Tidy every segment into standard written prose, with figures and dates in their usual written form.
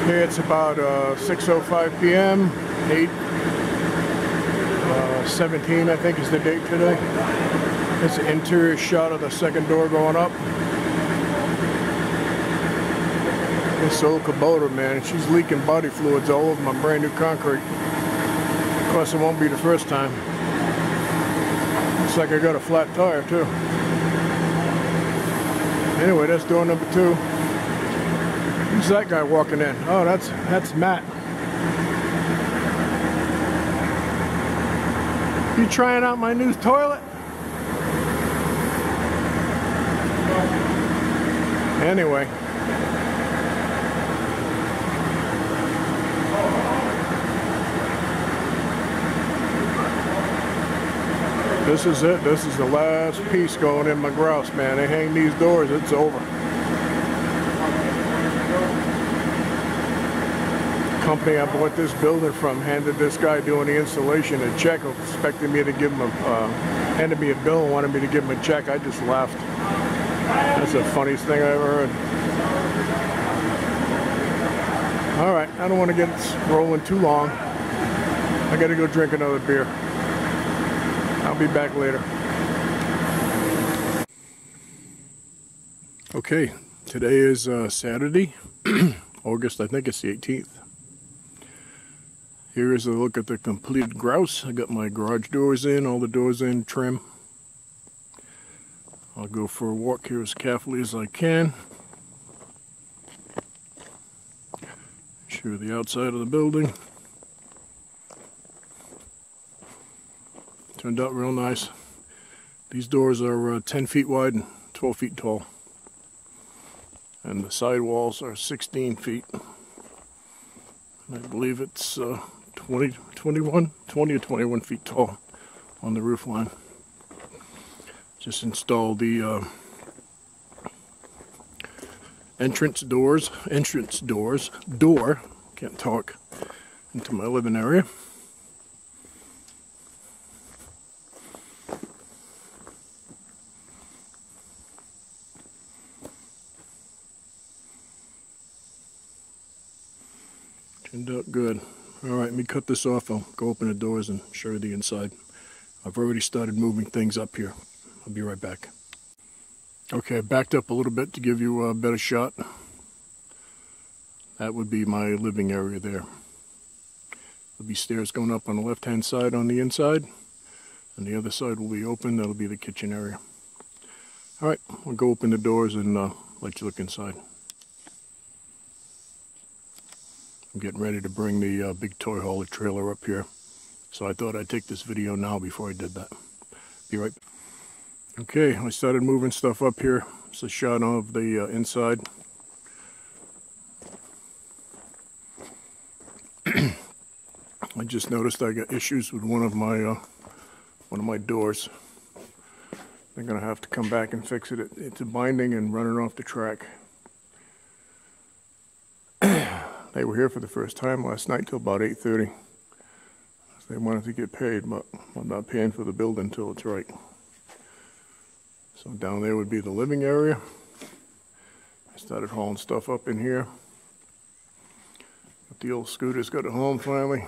Okay, it's about 6:05 p.m. 8/17 I think is the date today. It's an interior shot of the second door going up. This old Kubota, man, she's leaking body fluids all over my brand new concrete. Of course, it won't be the first time. Looks like I got a flat tire too. Anyway, that's door number 2. Who's that guy walking in? Oh, that's Matt. You trying out my new toilet? Anyway. This is it. This is the last piece going in my Grouse, man. They hang these doors, it's over. The company I bought this building from handed this guy doing the installation a check, expecting me to give him handed me a bill and wanted me to give him a check. I just laughed. That's the funniest thing I ever heard. All right, I don't want to get rolling too long. I got to go drink another beer. I'll be back later. Okay, today is Saturday, August, I think it's the 18th. Here is a look at the completed Grouse. I got my garage doors in, all the doors in, trim. I'll go for a walk here as carefully as I can. Show you the outside of the building. Turned out real nice. These doors are 10 feet wide and 12 feet tall. And the side walls are 16 feet. I believe it's 20 or 21 feet tall on the roof line. Just installed the entrance doors, can't talk, into my living area. Turned out good. Alright, let me cut this off. I'll go open the doors and show you the inside. I've already started moving things up here. I'll be right back. Okay, I backed up a little bit to give you a better shot. That would be my living area there. There'll be stairs going up on the left-hand side on the inside. And the other side will be open. That'll be the kitchen area. Alright, we'll go open the doors and let you look inside. I'm getting ready to bring the big toy hauler trailer up here. So I thought I'd take this video now before I did that. Be right back. Okay, I started moving stuff up here. It's a shot of the inside. I just noticed I got issues with one of my doors. I'm gonna have to come back and fix it. It's a binding and running off the track. They were here for the first time last night till about 8:30. They wanted to get paid, but I'm not paying for the building until it's right. So down there would be the living area. I started hauling stuff up in here. The old scooter's got it home finally.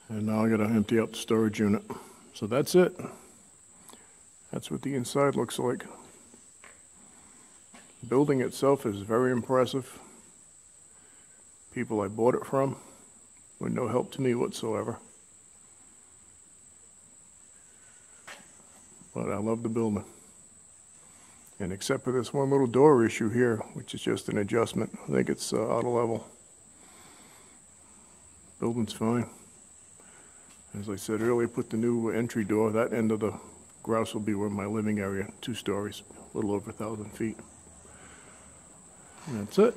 And now I gotta empty out the storage unit. So that's it. That's what the inside looks like. The building itself is very impressive. People I bought it from were no help to me whatsoever. But I love the building. And except for this one little door issue here, which is just an adjustment, I think it's out of level. Building's fine. As I said earlier, put the new entry door, that end of the Grouse will be where my living area, 2 stories, a little over 1,000 feet. And that's it.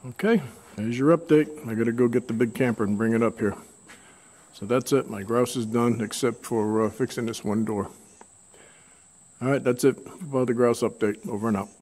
Okay, there's your update. I gotta go get the big camper and bring it up here. So that's it. My Grouse is done, except for fixing this one door. Alright, that's it about the Grouse update. Over and out.